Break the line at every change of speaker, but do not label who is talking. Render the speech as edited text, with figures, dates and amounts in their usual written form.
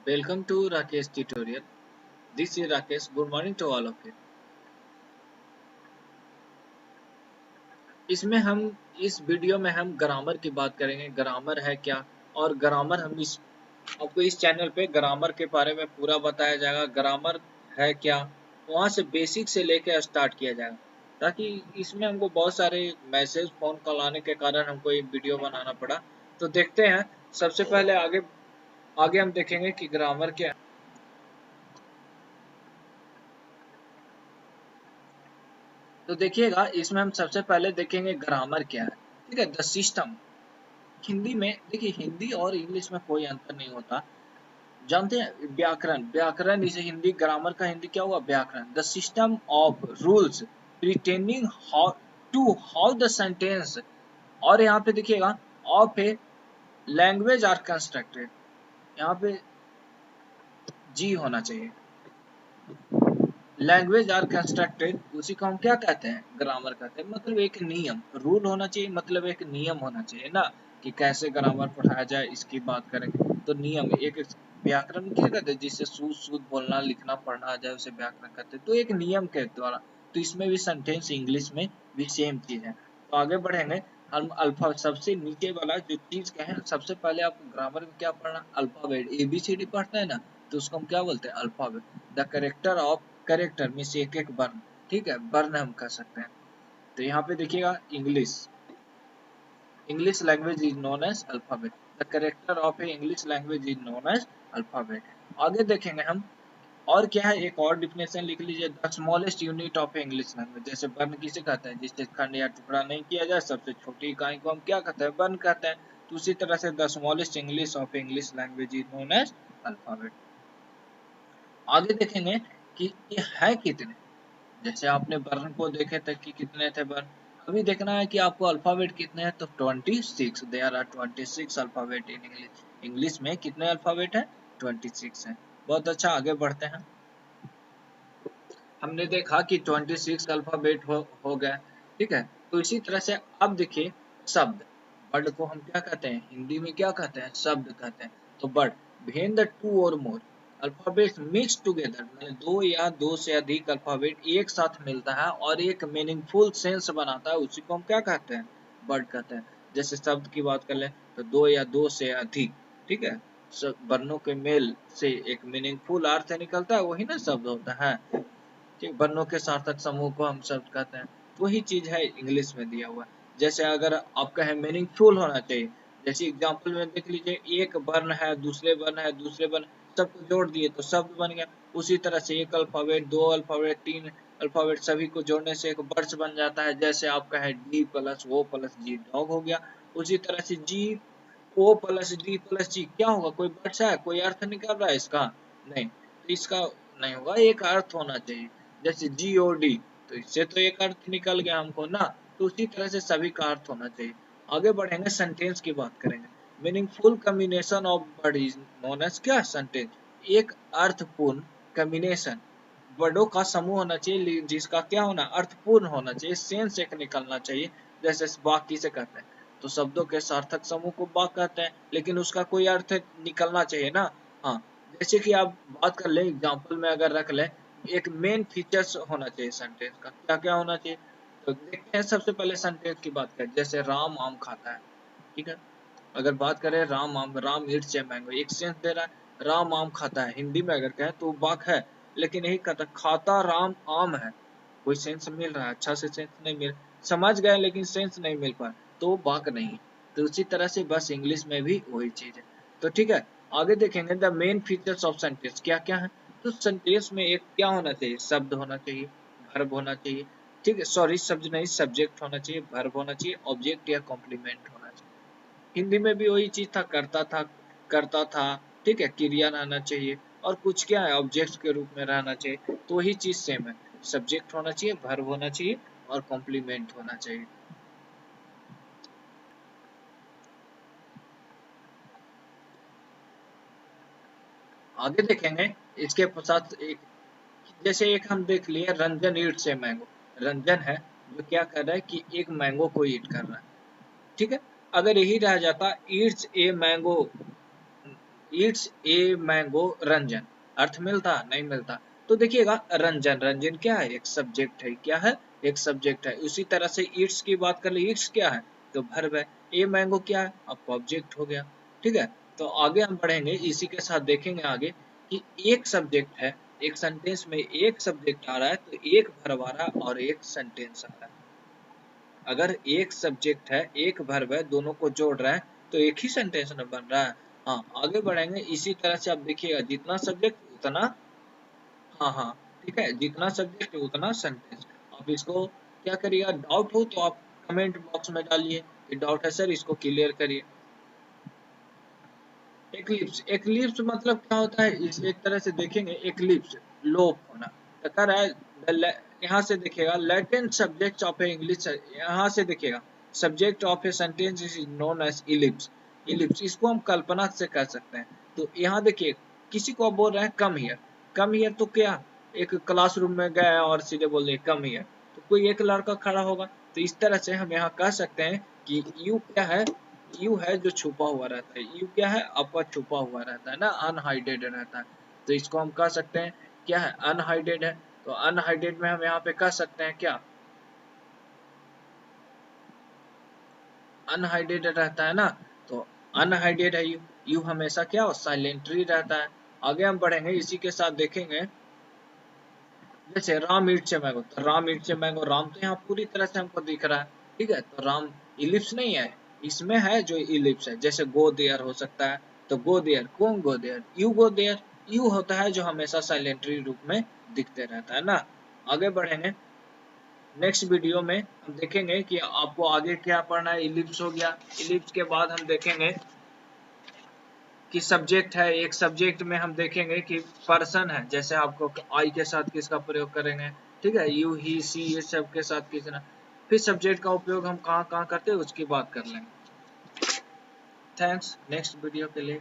Welcome to Rakesh tutorial. This is Rakesh. Good morning to all of you. इसमें हम इस video में हम ग्रामर की बात करेंगे। ग्रामर है क्या और ग्रामर हम इस आपको इस चैनल पे ग्रामर के बारे में पूरा बताया जाएगा। ग्रामर है क्या वहां से बेसिक से लेके स्टार्ट किया जाएगा, ताकि इसमें हमको बहुत सारे मैसेज फोन कॉल आने के कारण हमको ये वीडियो बनाना पड़ा। तो देखते हैं। सबसे पहले आगे आगे हम देखेंगे कि ग्रामर क्या है। तो देखिएगा, इसमें हम सबसे पहले देखेंगे ग्रामर क्या है। ठीक है, द सिस्टम। हिंदी में देखिए, हिंदी और इंग्लिश में कोई अंतर नहीं होता। जानते हैं व्याकरण, व्याकरण इसे हिंदी, ग्रामर का हिंदी क्या हुआ, व्याकरण। The system of rules pretending how to how the sentence. और यहाँ पे देखिएगा, ऑफ है लैंग्वेज आर कंस्ट्रक्टेड, यहाँ पे जी होना चाहिए। लैंग्वेज आर कंस्ट्रक्टेड, उसी को हम क्या कहते हैं, ग्रामर कहते हैं। मतलब एक नियम, रूल होना चाहिए, मतलब एक नियम होना चाहिए ना, कि कैसे ग्रामर पढ़ाया जाए, इसकी बात करेंगे। तो नियम एक व्याकरण क्या कहते हैं, जिससे शुद्ध शुद्ध बोलना लिखना पढ़ना आ जाए, उसे व्याकरण कहते हैं। तो एक नियम के द्वारा, तो इसमें भी सेंटेंस इंग्लिश में भी सेम चीज है। तो आगे बढ़ेंगे हम। अल्फा सबसे नीचे वाला जो चीज का है, सबसे पहले आप ग्रामर में क्या पढ़ना, अल्फाबेट एबीसीडी पढ़ते हैं ना, तो उसको हम क्या बोलते हैं, alphabet. The character of, character means एक एक वर्ण। ठीक है, वर्ण हम कह सकते हैं। तो यहाँ पे देखिएगा, English, English language is known as alphabet. The character of a English language is known as alphabet. आगे देखेंगे हम। और क्या है, एक और डिफिनेशन लिख लीजिए। The smallest unit of English language. जैसे वर्ण किसे कहते हैं, जिससे खंड या टुकड़ा नहीं किया जाए, सबसे छोटी इकाई को हम क्या कहते हैं, वर्ण कहते हैं। तो उसी तरह से the smallest English of English language is known as alphabet. आगे देखेंगे कि ये है कितने। जैसे आपने वर्ण को देखे थे कि कितने थे वर्ण, अभी देखना है कि आपको अल्फाबेट कितने हैं। तो 26, there are 26 alphabet in English. English में कितने अल्फाबेट हैं, 26 हैं। बहुत अच्छा, आगे बढ़ते हैं। हमने देखा कि 26 अल्फाबेट हो गया। ठीक है, तो इसी तरह से अब देखिए, शब्द। वर्ड को हम क्या कहते हैं, हिंदी में क्या कहते हैं, शब्द कहते हैं। तो वर्ड, व्हेन द टू और मोर अल्फाबेट मिक्स टुगेदर, मतलब दो या दो से अधिक अल्फाबेट एक साथ मिलता है और एक मीनिंगफुल सेंस बनाता है, उसी को हम क्या कहते हैं, वर्ड कहते हैं। जैसे शब्द की बात कर ले, तो दो या दो से अधिक। ठीक है, वर्णों के मेल से एक मीनिंगफुल अर्थ निकलता है, वही ना शब्द होता है। ठीक, वर्णों के सार्थक समूह को हम शब्द कहते हैं। तो वही चीज है इंग्लिश में दिया हुआ। जैसे अगर आप कहें मीनिंगफुल होना चाहिए, जैसे एग्जांपल में देख लीजिए, एक वर्ण है, दूसरे वर्ण है, दूसरे वर्ण, सबको जोड़ दिए तो शब्द बन गया। उसी तरह से एक अल्फाबेट, दो अल्फाबेट, तीन अल्फाबेट, सभी को जोड़ने से एक वर्ड बन जाता है। जैसे आप कहें डी प्लस ओ प्लस जी, डॉग हो गया। उसी तरह से जी ओ प्लस डी प्लस जी क्या होगा, कोई वर्ड है, कोई अर्थ निकल रहा है इसका, नहीं। तो इसका नहीं होगा, एक अर्थ होना चाहिए। जैसे जी ओ डी, तो इससे तो एक अर्थ निकल गया हमको ना। तो उसी तरह से सभी का अर्थ होना चाहिए। आगे बढ़ेंगे, सेंटेंस की बात करेंगे। Meaningful combination of word is known as क्या, सेंटेंस। एक अर्थपूर्ण कम्बिनेशन, वर्डों का समूह होना चाहिए, जिसका क्या होना, अर्थपूर्ण होना चाहिए, सेंस एक निकलना चाहिए। जैसे वाक्य से कहते हैं, तो शब्दों के सार्थक समूह को वाक्य कहते हैं, लेकिन उसका कोई अर्थ निकलना चाहिए ना। हाँ, जैसे कि आप बात कर ले, एग्जाम्पल में अगर रख ले, एक मेन फीचर्स होना चाहिए सेंटेंस का, क्या क्या होना चाहिए। तो देखते हैं, सबसे पहले सेंटेंस की बात करें। जैसे राम आम खाता है। ठीक है, अगर बात करें राम आम, राम ईट्स ए मैंगो, एक सेंस दे रहा है, राम आम खाता है। हिंदी में अगर कहें तो वाक्य है, लेकिन यही कहता खाता राम आम है, कोई सेंस मिल रहा है, अच्छा से सेंस नहीं मिल, समझ गए लेकिन सेंस नहीं मिल पा, तो वाक्य नहीं। तो उसी तरह से बस इंग्लिश में भी वही चीज है। तो ठीक है, आगे देखेंगे the main features of sentence क्या क्या है। तो सेंटेंस में एक क्या होना चाहिए, शब्द होना चाहिए, वर्ब होना चाहिए। ठीक है, सॉरी, शब्द नहीं, सब्जेक्ट होना चाहिए, वर्ब होना चाहिए, ऑब्जेक्ट या कॉम्प्लीमेंट होना चाहिए। हिंदी में भी वही चीज था, करता था, करता था। ठीक है, क्रिया रहना चाहिए, और कुछ क्या है, ऑब्जेक्ट के रूप में रहना चाहिए। तो वही चीज सेम है, सब्जेक्ट होना चाहिए, वर्ब होना चाहिए, और कॉम्प्लीमेंट होना चाहिए। आगे देखेंगे, इसके साथ एक, जैसे एक हम देख लिए, Ranjan Yeats a mango. Ranjan है जो क्या कर रहा है, कि एक मैंगो को ईट कर रहा है। ठीक है, अगर यही रह जाता it's a mango, it's a mango Ranjan, अर्थ मिलता नहीं मिलता। तो देखिएगा रंजन, रंजन क्या है, एक सब्जेक्ट है, क्या है, एक सब्जेक्ट है। उसी तरह से ईट्स की बात कर ले, ईट्स क्या है, तो वर्ब है। ए मैंगो क्या है, आपका ऑब्जेक्ट हो गया। ठीक है, तो आगे हम बढ़ेंगे, इसी के साथ देखेंगे आगे कि एक सब्जेक्ट है, एक सेंटेंस में एक सब्जेक्ट आ रहा है तो एक वर्ब आ रहा है और एक सेंटेंस आ रहा है। अगर एक सब्जेक्ट है एक वर्ब है, दोनों को जोड़ रहा है तो एक ही सेंटेंस न बन रहा है। हाँ, आगे बढ़ेंगे, इसी तरह से आप देखिएगा जितना सब्जेक्ट उतना, हाँ हाँ, ठीक है, जितना सब्जेक्ट उतना सेंटेंस। आप इसको क्या करिएगा, डाउट हो तो आप कमेंट बॉक्स में डालिए कि डाउट है सर, इसको क्लियर करिए। एक्लिप्स, एक्लिप्स मतलब क्या होता है, इस एक तरह से देखेंगे, एक्लिप्स लोप होना। तो कह रहा है यहाँ से देखिएगा, latent subject of a English, यहाँ से देखिएगा subject of a sentence is known as ellipse. Ellipse इसको हम कल्पना से कर सकते हैं। तो यहाँ देखिए, किसी को आप बोल रहे हैं कम हियर, कम हियर, तो क्या, एक क्लासरूम में गए और सीधे बोल दिए कम हियर, तो कोई एक लड़का खड़ा होगा। तो इस तरह से हम यहाँ कह सकते हैं कि यू क्या है, यू है जो छुपा हुआ रहता है, यू क्या है, आपका छुपा हुआ रहता है ना, अनहाइडेड रहता है। तो इसको हम कह सकते हैं क्या है, अनहाइडेड है। तो अनहाइडेड में हम यहाँ पे कह सकते हैं क्या, अनहाइडेड रहता है ना, तो अनहाइडेड है यू, यू हमेशा क्या हो, साइलेंटली रहता है। आगे हम बढ़ेंगे, इसी के साथ देखेंगे, जैसे राम ईट से मैंगो, तो राम ईट से मैंगो, राम तो यहाँ पूरी तरह से हमको दिख रहा है। ठीक है, तो राम इलिप्स नहीं है, इसमें है जो इलिप्स है, जैसे गो देयर हो सकता है, तो गो देयर, कौन go there, you go there, you होता है जो हमेशा साइलेंटरी रूप में दिखते रहता है ना। आगे बढ़ेंगे, नेक्स्ट वीडियो में हम देखेंगे कि आपको आगे क्या पढ़ना है। इलिप्स हो गया, इलिप्स के बाद हम देखेंगे कि सब्जेक्ट है, एक सब्जेक्ट में हम देखेंगे कि पर्सन है, जैसे आपको आई के साथ किसका प्रयोग करेंगे, ठीक है, यू ही सी, ये सब के साथ किसना। फिर सब्जेक्ट का उपयोग हम कहाँ कहाँ करते हैं उसकी बात कर लेंगे। थैंक्स, नेक्स्ट वीडियो के लिए।